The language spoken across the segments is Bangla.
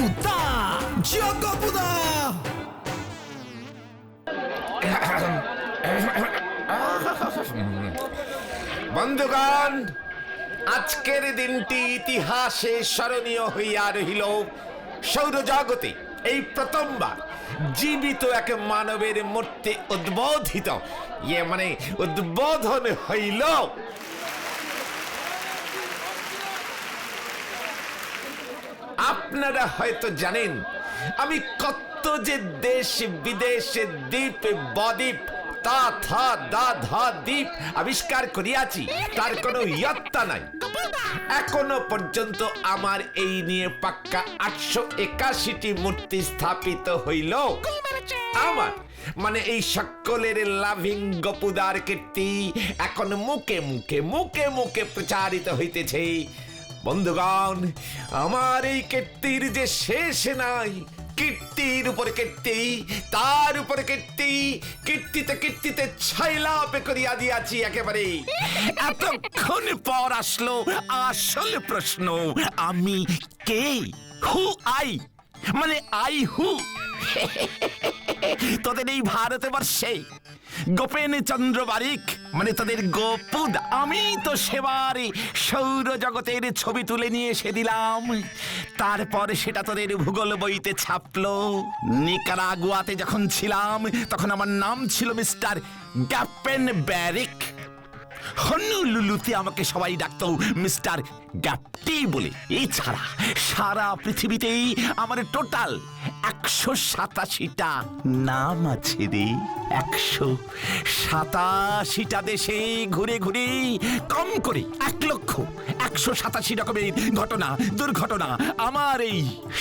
গপুদা, জিও গপুদা। বন্ধুগণ, আজকের দিনটি ইতিহাসে স্মরণীয় হইয়া রহিল। সৌরজগতে এই প্রথমবার জীবিত এক মানবের মূর্তি উদ্বোধিত উদ্বোধন হইল। আপনারা হয়তো জানেন আমি কত যে দেশ বিদেশে দ্বীপ বদ্বীপ দ্বীপ আবিষ্কার করিয়াছি, তার কোনো ইয়ত্তা নাই। এখনো পর্যন্ত আমার এই নিয়ে পাক্কা 881টি মূর্তি স্থাপিত হইল। আমার এই সকলের লাভিং গপুদার কীর্তি এখন মুখে মুখে মুখে মুখে প্রচারিত হইতেছে। বন্ধুগণ, আমার এই কীর্তির যে শেষ নাই। কীর্তির উপর কীর্তি, তার উপর কীর্তি, কীর্তিতে কীর্তিতে ছাইলাপ করিয়া দিয়াছি একেবারে। এতক্ষণ পর আসলো আসল প্রশ্ন, আমি কে? Who I, I who? তোদের এই ভারতবর্ষে গোপেন চন্দ্র বারিক তোদের গপুদ, আমি তো সেবারে সৌরজগতের ছবি তুলে নিয়ে এসে দিলাম। তারপর সেটা তোদের ভূগোল বইতে ছাপলো। নিকারাগুয়াতে যখন ছিলাম তখন আমার নাম ছিল মিস্টার গ্যাপেন ব্যারিক। হনুলুলুতে আমাকে সবাই ডাকতো মিস্টার গ্যাপটি বলে। এছাড়া সারা পৃথিবীতেই আমার টোটাল 187টা নাম আছে রে। 187টা দেশে ঘুরে ঘুরে কম করে 1,187 রকমের ঘটনা দুর্ঘটনা আমার এই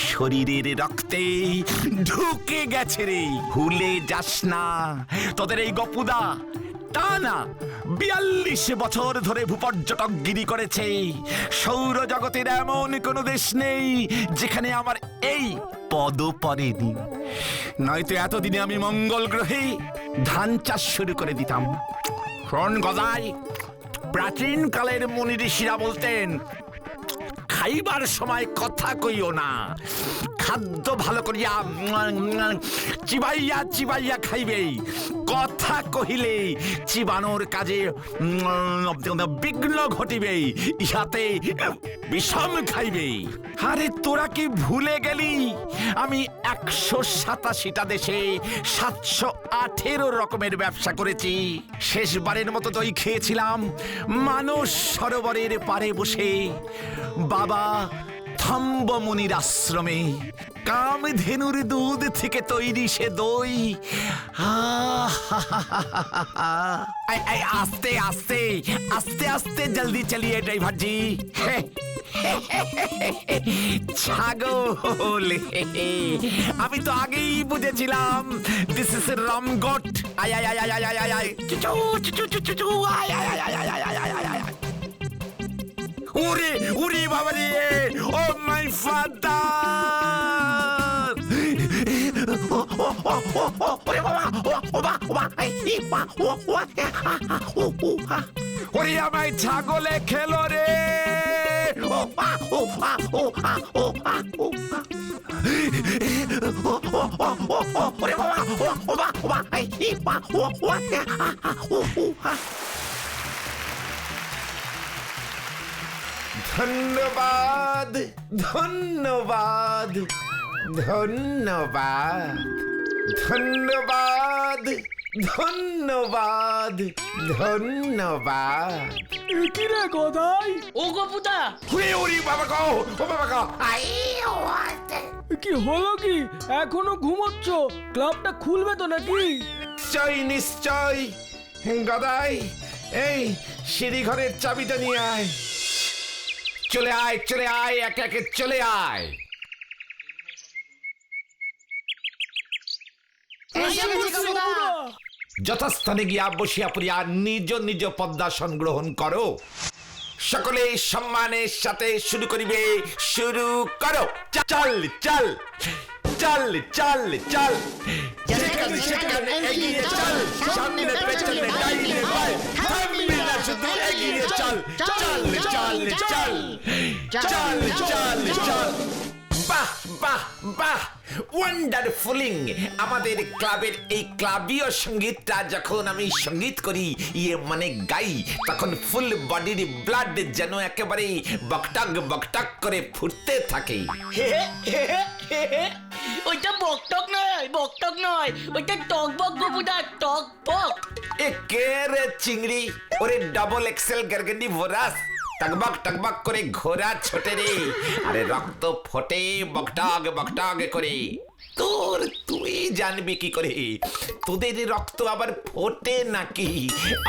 শরীরের রক্তে ঢুকে গেছে রে। ভুলে যাস না, তোদের এই গপুদা টানা 42 বছর ধরে ভূপর্যটকগিরি করেছে। সৌরজগতের এমন কোন দেশ নেই যেখানে আমার এই পদ পড়েনি। নয়তো এতদিনে আমি মঙ্গল গ্রহে ধান চাষ শুরু করে দিতাম। শোন গদাই, প্রাচীন কালের মুনি ঋষিরা বলতেন, খাইবার সময় কথা কইও না, খাদ্য ভালো করিয়া চিবাইয়া চিবাইয়া খাইবে। কথা কহিলে চিবানোর কাজে বিঘ্ন ঘটিবে, ইহাতে বিষম খাইবে। আরে তোরা কি ভুলে গেলি আমি 187টা দেশে 718 রকমের ব্যবসা করেছি। শেষবারের মতো দই খেয়েছিলাম মানস সরোবরের পারে বসে বাবা থম্বমুনির আশ্রমে। কামধেনুর দুধ থেকে তৈরি সে দই। আস্তে আস্তে আস্তে আস্তে জলদি চালিয়ে ড্রাইভার জি। ছাগল, আমি তো আগেই বুঝেছিলাম দিস ইজ রামগট। আয় আয় আয় আয় আয় আয় আয় চুচু চুচু চুচু আয় আয় আয় আয় আয় আয় আয় আয়। উরে উরে বাবা রে, ও মাই ফাদার! ওরে আমায় ছাগলে খেলো রে। ধন্যবাদ ধন্যবাদ ধন্যবাদ ধন্যবাদ ধন্যবাদ ধন্যবাদ। কি রে গদাই? ও গপুদা, ওরে বাবা গো, ও বাবা গো। কি হলো কি? এখনো ঘুমোচ্ছ? ক্লাবটা খুলবে তো নাকি? নিশ্চয় নিশ্চয়। গদাই, এই সিঁড়ি ঘরের চাবিটা নিয়ে আয়। চলে আয় চলে আয়, একে একে চলে আয়। যথাস্থানে গিয়া বসিয়া পড়িয়া নিজ নিজ পদ্মাসন গ্রহণ করো। সকলে সম্মানের সাথে শুরু করিবে। শুরু করো। চল চল চল চল চল, যেখানে সেখানে এগিয়ে চল, সামনে পেছনে ডাইনে বাঁয়ে, থামবি না, শুধু এগিয়ে চল। চল চল চল চল চল। বাহ বাহ বাহ, ওয়ান্ডারফুলিং। আমাদের ক্লাবের এই ক্লাবীয় সঙ্গীতটা যখন আমি সঙ্গীত করি, মানে গাই, তখন ফুল বডির ব্লাড যেন একেবারে বকটক বকটক করে ফুটতে থাকে। ওইটা বকটক নয়, ওইটা টকবক গপুদা, টকবক। এ কে রে চিংড়ি? ওরে ডাবল এক্সেল গার্গেন্ডি ভোরাস, টকবক টকবক করে ঘোড়া ছোটে রে, আরে রক্ত ফোটে বকটক বকটক করে। তুই জানবি কি করে? তোদের রক্ত আবার ফোটে নাকি?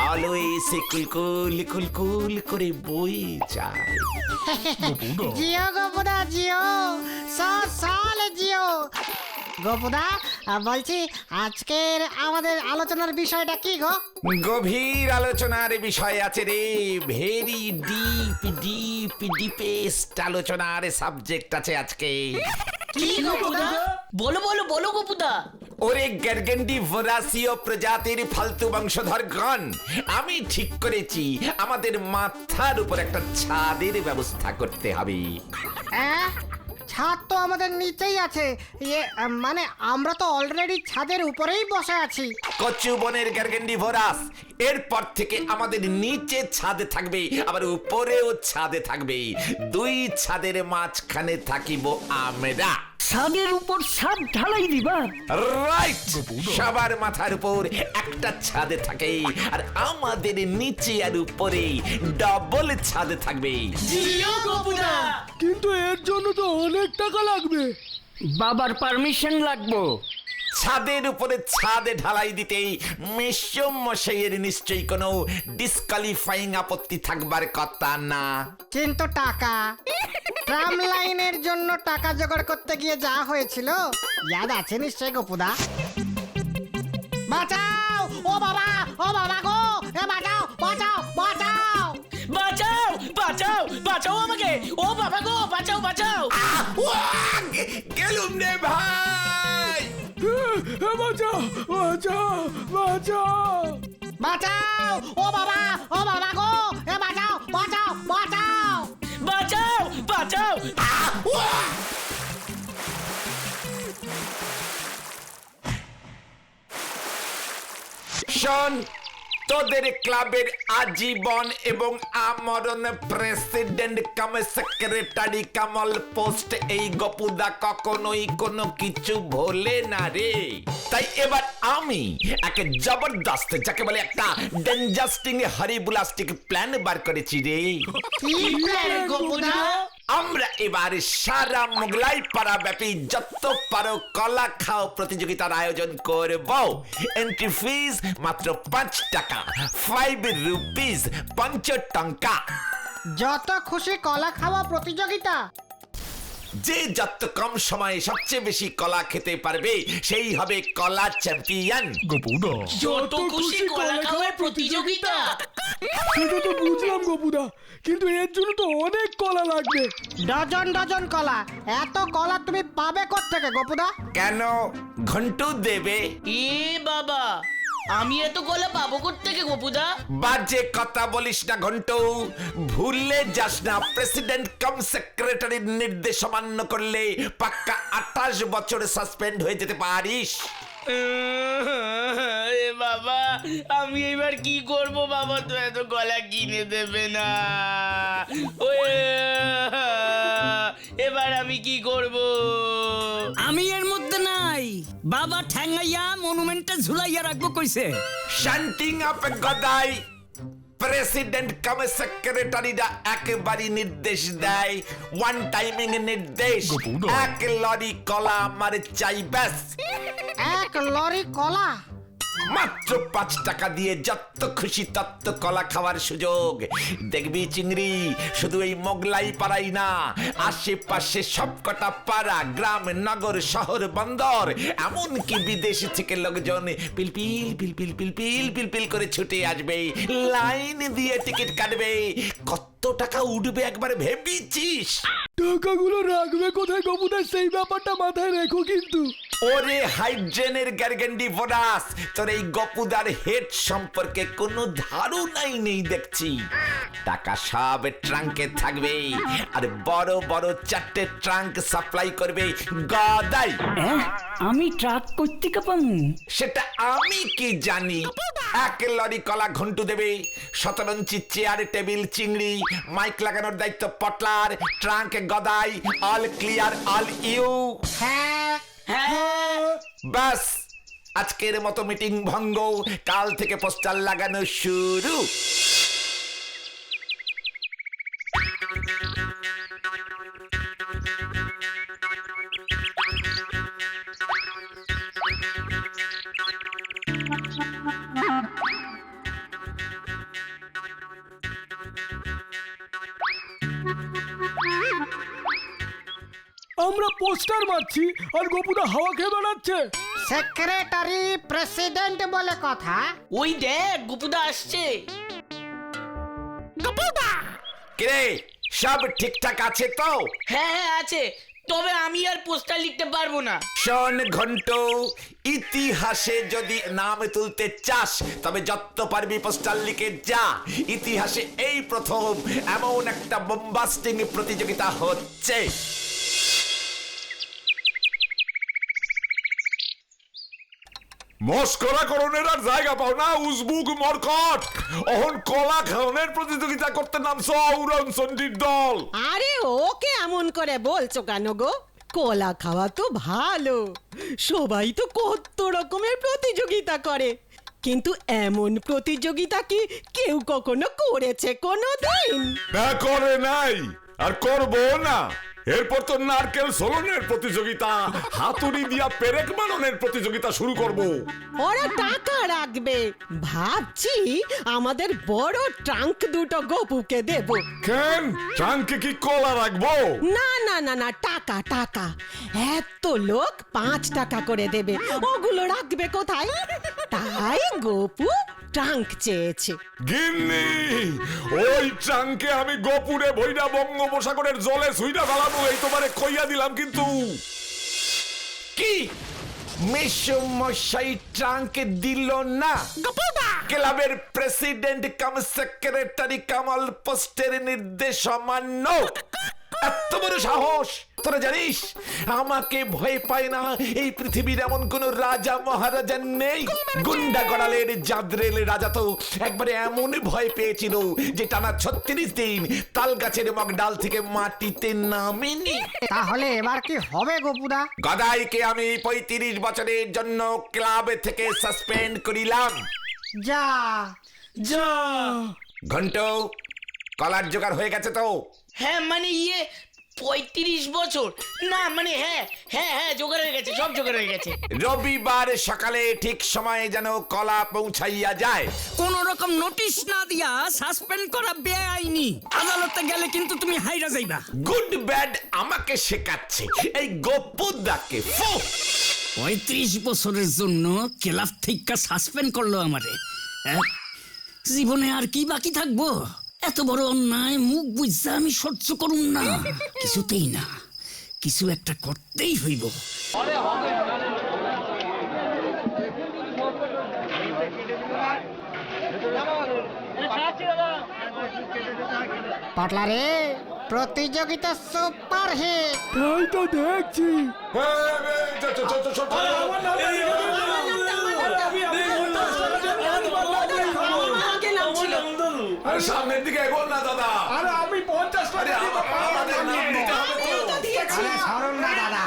অলওয়েজ কুলকুল কুলকুল করে বয়ে যায়। জিও গোপুদা জিও, সাল জিও। গোপুদা বলছি, আজকের আমাদের আলোচনার বিষয়টা কি গো? গভীর আলোচনার বিষয় আছে রে, ভেরি ডিপ ডিপ ডিপেস্ট আলোচনার সাবজেক্ট আছে আজকে। কি গপুদা? বলো গপুদা। ওরে গার্গেন্ডি ভোরাসীয় প্রজাতির ফালতু বংশধরগণ, আমি ঠিক করেছি আমাদের মাথার উপর একটা ছাদের ব্যবস্থা করতে হবে। ছাদ তো আমাদের নিচেই আছে, মানে আমরা তো অলরেডি ছাদের উপরেই বসে আছি। কচু বনের গার্গেন্ডি ভোরাস, এরপর থেকে আমাদের নিচে ছাদে থাকবে, আবার উপরেও ছাদে থাকবে। দুই ছাদের মাঝখানে থাকিব আমরা। ছাদের উপর ছাদ ঢালাই দিবা? রাইট, সবার মাথার উপর একটা ছাদে থাকে, আর আমাদের নিচে আর উপরে ডাবল ছাদে থাকবে। জিও গপুদা। কিন্তু এর জন্য তো অনেক টাকা লাগবে। বাবার পারমিশন লাগবে। ছাদের উপরে ছাদে ঢালাই দিতেই মেশম মশাইয়ের নিশ্চয়ই কোনো ডিসকোয়ালিফাইং আপত্তি থাকবার কথা না। কিন্তু টাকা, ট্রাম লাইনের জন্য টাকা জোগাড় করতে গিয়ে যা হয়েছিল ইয়াদ আছে নিশ্চয় গোপুদা? বাঁচাও ও বাবা গো, এ বাঁচাও বাঁচাও বাঁচাও বাঁচাও আমাকে, ও বাবা গো, বাঁচাও। গেলুম রে ভাই, বাঁচাও। বাঁচাও ও বাবা গো, এ বাঁচাও। শোন, তোদের ক্লাবের আজীবন এবং আমরণ প্রেসিডেন্ট কাম সেক্রেটারি কামল পোস্ট এই গপুদা কখনোই কোনো কিছু ভোলে না রে। তাই এবার আমি এক জবরদস্ত, যাকে বলে একটা ডেঞ্জাস্টিং হরিবুলাস্টিক প্ল্যান বার করেছি রে। কি প্ল্যান গপুদা? আমরা এবার সারা মোগলাই পাড়া ব্যাপী যত পারো কলা খাও প্রতিযোগিতার আয়োজন করব। এন্ট্রি ফিস মাত্র 5 টাকা, 5 রুপিস, 5 টঙ্কা। যত খুশি কলা খাওয়া প্রতিযোগিতা। যে যত কম সময়ে সবচেয়ে বেশি কলা খেতে পারবে সেই হবে কলা চ্যাম্পিয়ন। যত খুশি কলা খাওয়ার প্রতিযোগিতা। সেটা তো বুঝলাম গোপুদা, কিন্তু এর জন্য তো অনেক কলা লাগবে। ডজন ডজন কলা। এত কলা তুমি পাবে কোত্থেকে গোপুদা? কেন, ঘন্টু দেবে? এ বাবা, আমি এত কলা পাবো কোত্থেকে গপুদা? বাজে কথা বলিস না ঘন্টু, ভুললে যাস না প্রেসিডেন্ট কাম সেক্রেটারির নির্দেশ অমান্য করলে পাক্কা 28 বছর সাসপেন্ড হয়ে যেতে পারিস। এ বাবা, আমি এবার কি করব? বাবা তো এত কলা কিনে দেবে না। এবার আমি কি করব? আমি এর মধ্যে নাই। বাবা ঠ্যাঙ্গাইয়া মনুমেন্টে ঝুলাইয়া রাখবো কইছে। শান্তিং আপ গদাই। প্রেসিডেন্ট কাম সেক্রেটারিরা একবারই নির্দেশ দেয়, ওয়ান টাইমিং নির্দেশ। 1 লরি কলা আমার চাই, ব্যাস। 1 লরি কলা? মাত্র 5 টাকা দিয়ে যত খুশি তত কলা খাওয়ার সুযোগ। দেখবি চিংড়ি, শুধু এই মোগলাই পাড়াই না, আশেপাশে সবকটা পাড়া, গ্রাম, নগর, শহর, বন্দর, এমনকি বিদেশ থেকে লোকজন পিলপিল পিলপিল পিলপিল পিলপিল করে ছুটে আসবে, লাইন দিয়ে টিকিট কাটবে। কত টাকা উঠবে একবার ভেবেছিস? টাকাগুলো রাখবে কোথায় গোপুদা, সেই ব্যাপারটা মাথায় রেখো কিন্তু। ওরে হাইড্রেনের গ্যারগেন্ডি বোনাস, তোর এই গপুদার হেড সম্পর্কে কোনো ধারণাই নেই দেখছি। টাকা সব ট্রাঙ্কে থাকবে, আর বড় বড় 4টে ট্রাঙ্ক সাপ্লাই করবে গদাই। আমি ট্রাক করতে কাপামু? সেটা আমি কি জানি। 1 লরি কলা ঘন্টু দেবে, 17 ইঞ্চি চেয়ার টেবিল চিংড়ি, মাইক লাগানোর দায়িত্ব পটলার, trunk Godai, all clear all you. হ্যাঁ বাস, আজকের মতো মিটিং ভঙ্গ, কাল থেকে পোস্টার লাগানো শুরু। আমরা পোস্টার মারছি আর গোপুদা হাওয়া খেয়ে বেড়াচ্ছে। সেক্রেটারি প্রেসিডেন্ট বলে কথা। ওই দেখ গুপুদা আসছে। কিরে, সব ঠিকঠাক আছে তো? হ্যাঁ হ্যাঁ আছে, তবে আমি আর পোস্টার লিখতে পারবো না। শোন ঘন্টু, ইতিহাসে যদি নাম তুলতে চাস তবে যত পারবি পোস্টার লিখে যা। ইতিহাসে এই প্রথম এমন একটা বোম্বাস্টিং প্রতিযোগিতা হচ্ছে। মস্করা করণের আর জায়গা পাও না, উজবুক মরকট। অহন কলা খাওয়ানোর প্রতিযোগিতা করতে নামছো উড়নচণ্ডীর দল। আরে ওকে এমন করে বলছো কেন গো? কলা খাওয়া তো ভালো, সবাই তো কত রকমের প্রতিযোগিতা করে, কিন্তু এমন প্রতিযোগিতা কি কেউ কখনো করেছে কোনো দিন? না, করে নাই আর করবো না। এরপর তো নারকেল সোলনের প্রতিযোগিতা, হাতুড়ি দিয়া পেরেক বানানোর প্রতিযোগিতা শুরু করব। ওরা টাকা রাখবে, ভাবছি আমাদের বড় ট্রাঙ্ক দুটো গপুকে দেব। কেন, ট্রাঙ্কে কি কলা রাখবো? না না না না, টাকা টাকা, এত লোক 5 টাকা করে দেবে, ওগুলো রাখবে কোথায়? তাই গপু ট্রাঙ্ক চেয়েছে। গিন্নি, ওই ট্রাঙ্কে আমি গোপুরে ভৈরা বঙ্গোপসাগরের জলে সুইটা ফেলাবো, এই তোমারে কইয়া দিলাম। কিন্তু কি মেসমশাই ট্রাঙ্ক দিল না? ক্লাবের প্রেসিডেন্ট কাম সেক্রেটারি কামাল পোস্টের নির্দেশ অমান্য, এত বড় সাহস! তোরা জানিস আমাকে ভয় পায় না এই পৃথিবীর এমন কোন রাজা মহারাজা নেই। গুন্ডা গড়ালের জাদ্রেল রাজা তো একবারে এমন ভয় পেয়েছিল যে টানা 36 দিন তাল গাছের মগ ডাল থেকে মাটিতে নামেনি। তাহলে এবার কি হবে গোপুদা? গদাইকে আমি 35 বছরের জন্য ক্লাব থেকে সাসপেন্ড করিলাম। যা যা ঘন্টু, কলার জোগাড় হয়ে গেছে তো? হ্যাঁ মানে 35 বছর না, মানে হ্যাঁ হ্যাঁ হ্যাঁ জোগাড় হয়ে গেছে, সব জোগাড় হয়ে গেছে। রবিবার সকালে ঠিক সময়ে যেন কলা পৌঁছাইয়া যায়। কোন রকম নোটিশ না দিয়া সাসপেন্ড করা বেআইনি। আদালতে গেলে কিন্তু তুমি হাইরা যাইবা। গুড ব্যাড আমাকে শেখাচ্ছে এই গপুদাকে। 35 বছরের জন্য ক্লাব থেকে সাসপেন্ড করলো আমারে। জীবনে আর কি বাকি থাকবো? এত বড় অন্যায় মুখ বুঝা আমি সহ্য করুম না, কিছুতেই না, কিছু একটা করতেই হইব। পাটলা রে, প্রতিযোগিতা সুপার হিট। তাই তো দেখছি। আরে সামনের দিকে এগোন না দাদা। আরে আমি 50 টাকা আমাদের নাম দিতে হবে তো। আরে সরুন না দাদা,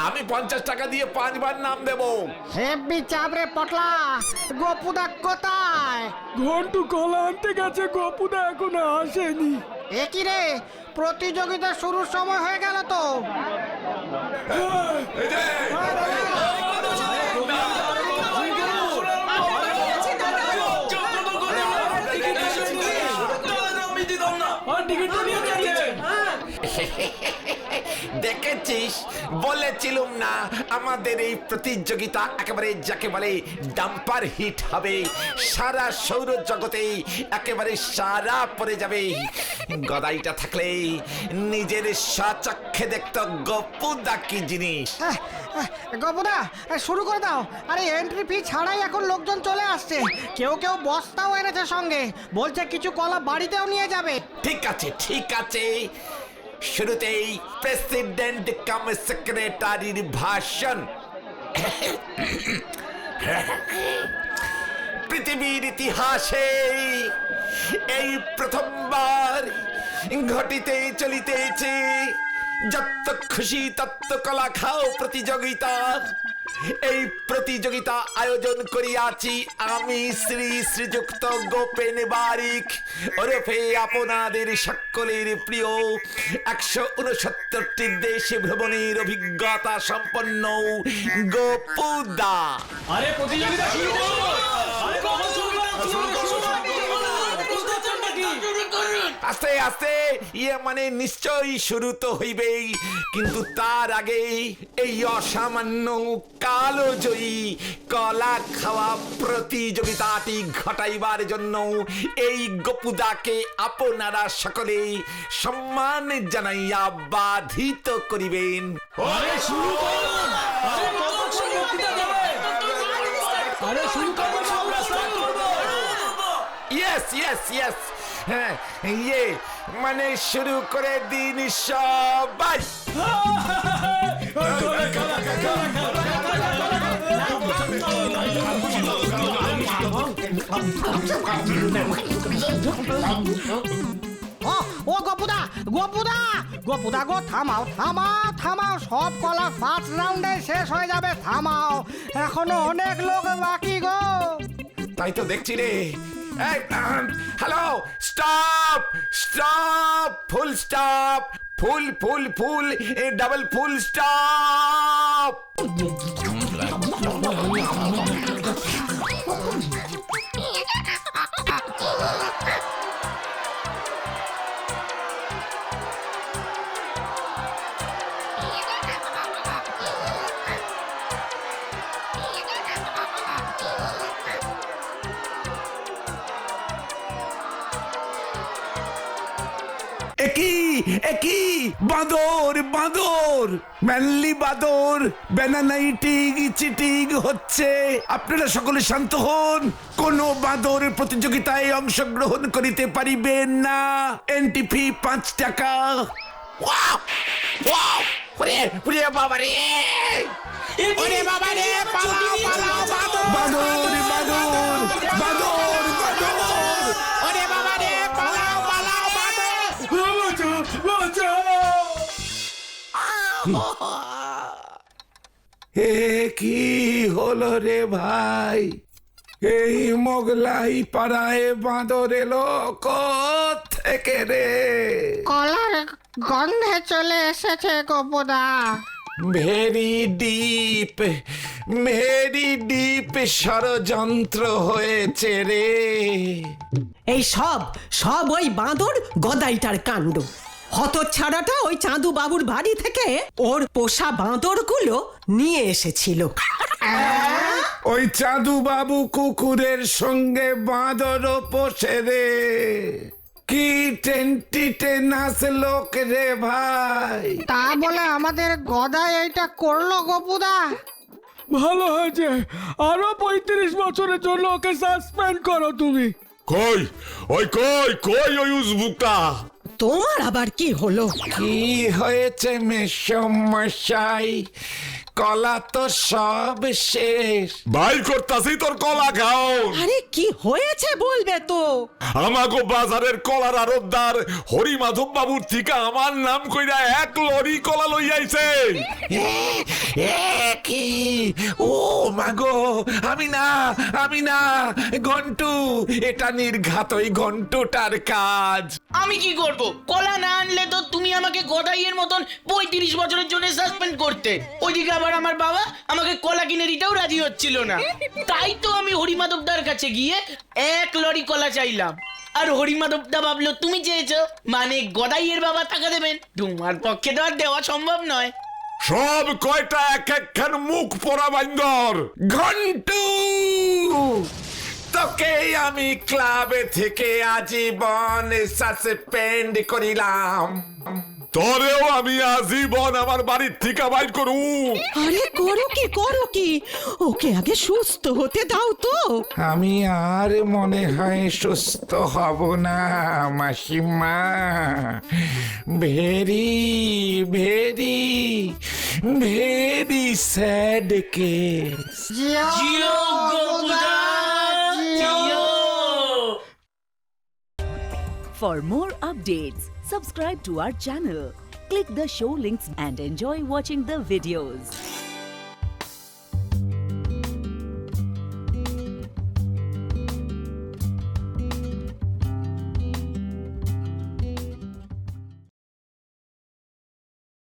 আমি 50 টাকা দিয়ে 5 বার নাম দেব। হেব্বি চাপ রে পটলা। গোপুদা কোথায়? ঘন্টু কলা আনতে গেছে, গোপুদা এখনো আসেনি। এ কি রে, প্রতিযোগিতা শুরুর সময় হয়ে গেল তো। এই যে, দেখেছিস, বলেছিলুম না আমাদের এই প্রতিযোগিতা একেবারে যাকে বলে ডাম্পার হিট হবে। সারা সৌর জগতে একেবারে সারা পড়ে যাবে। গদাইটা থাকলে নিজের স্বচক্ষে দেখত গপুদা কি জিনিস। গোপুদা শুরু করে দাও। আরে এন্ট্রি ফি ছাড়াই এখন লোকজন চলে আসছে। কেউ কেউ বস্তাও এনেছে সঙ্গে, বলছে কিছু কলা বাড়িতেও নিয়ে যাবে। ঠিক আছে ঠিক আছে, শুরুতেই প্রেসিডেন্ট কাম সেক্রেটারির ভাষণ। পৃথিবীর ইতিহাসে এই প্রথমবার ঘটিতে চলিতেছে যত খুশি তত্ত্ব কলা খাও প্রতিযোগিতা। এই প্রতিযোগিতা আয়োজন করিয়াছি আমি শ্রী শ্রীযুক্ত গোপেন বারিক ওরফে আপনাদের সকলের প্রিয় 169টি দেশে ভ্রমণের অভিজ্ঞতা সম্পন্ন গোপুদা। আরে প্রতিযোগিতা শুরু করো। আরে কখন শুরু আস্তে আস্তে ইয়ে মানে নিশ্চয়ই শুরু তো হইবেই, কিন্তু তার আগে এই অসামান্য কালোজয়ী কলা খাওয়া প্রতিযোগিতাটি ঘটাইবার জন্য এই গোপুদাকে আপনারা সকলে সম্মান জানাইয়া বাধিত করিবেন। আরে শুরু করো। আরে কতক্ষণ বক্তৃতা দেবে? আরে শুরু করো, আমরা স্টার্ট করব। ইয়েস ইয়েস ইয়েস, হ্যাঁ ইয়ে মানে শুরু করে দিন সবাই। ও গোপুদা গোপুদা গোপুদা গো, থামাও থামাও থামাও, সব কলা ফার্স্ট রাউন্ডে শেষ হয়ে যাবে, থামাও, এখনো অনেক লোক বাকি গো। তাই তো দেখছি রে। Hello, stop stop, full stop, full full full, double full stop. একই বাঁদর বাঁদর, ম্যানলি বাঁদর, ব্যানানাইটিং চিটিং হচ্ছে। আপনারা সকলে শান্ত হন, কোন বাঁদর প্রতিযোগিতায় অংশগ্রহণ করিতে পারিবেন না। এন্ট্রি ফি 5 টাকা। ওয়াও ওয়াও, ওরে ওরে বাবা রে, ওরে বাবা রে, পালাও পালাও বাঁদর বাঁদর বাঁদর বাঁদর বাঁদর, ওরে বাবা রে, পালাও পালাও বাঁদর। এ কি হলো রে ভাই? এই মোগলাই পাড়ায় বাঁদর এলো থেকে রে? কলার গন্ধে চলে এসেছে গোপুদা। ভেরি ডিপ ষড়যন্ত্র হয়েছে রে। এই সব ওই বাঁদর গদাইটার কাণ্ড। হতচ্ছাড়াটা ওই চাঁদু বাবুর বাড়ি থেকে ওর পোষা বাঁদরগুলো নিয়ে এসেছিল। ওই চাঁদু বাবু কুকুরের সঙ্গে বাঁদরও পোষে রে। কি টেন্টিটেনাস লোক রে ভাই। তা বলে আমাদের গদাই এইটা করলো গোপুদা? ভালো হয়েছে, আরো 35 বছরের জন্য ওকে সাসপেন্ড করো তুমি। কই কই ওই উজবুকটা? তোমার আবার কি হলো? কি হয়েছে মেসমশাই? কলা তো সব শেষ। বাই করতাছি তোর কলা খাও। আরে কি হয়েছে বলবে তো? আমাগো বাজারের কলার আড়তদার হরিমাধব বাবুর থেকে আমার নাম কইরা 1 লরি কলা লই আইছে। কি? ও মাগো, আমি না ঘন্টু, এটা নির্ঘাত ওই ঘন্টুটার কাজ। আমি কি করব? কলা না আনলে তো তুমি আমাকে গদাইয়ের মতন 35 বছরের জন্য সাসপেন্ড করতে। ওইদিকে আবার আমার বাবা আমাকে কলা কিনে দিতেও রাজি হচ্ছিল না। তাই তো আমি হরিমাধবদার কাছে গিয়ে 1 লরি কলা চাইলাম। আর হরিমাধবদা ভাবলো তুমি চেয়েছো মানে গদাইয়ের বাবা টাকা দেবেন। তোমার পক্ষে তো আর দেওয়া সম্ভব নয়। সব কয়টা এক একখান মুখ পড়া বান্দর। ঘন্টু, তোকে আমি ক্লাবে থেকে আজীবন সাসপেন্ড করিলাম। তোরেও আমি আজীবন আমার বাড়ির থেকে বাইর করুম। আরে করো কি ওকে আগে সুস্থ হতে দাও তো। আমি আর মনে হয় সুস্থ হব না মাসিমা। Very very very sad case. জিও গোপুদা জিও। For more updates, subscribe to our channel, click the show links and enjoy watching the videos.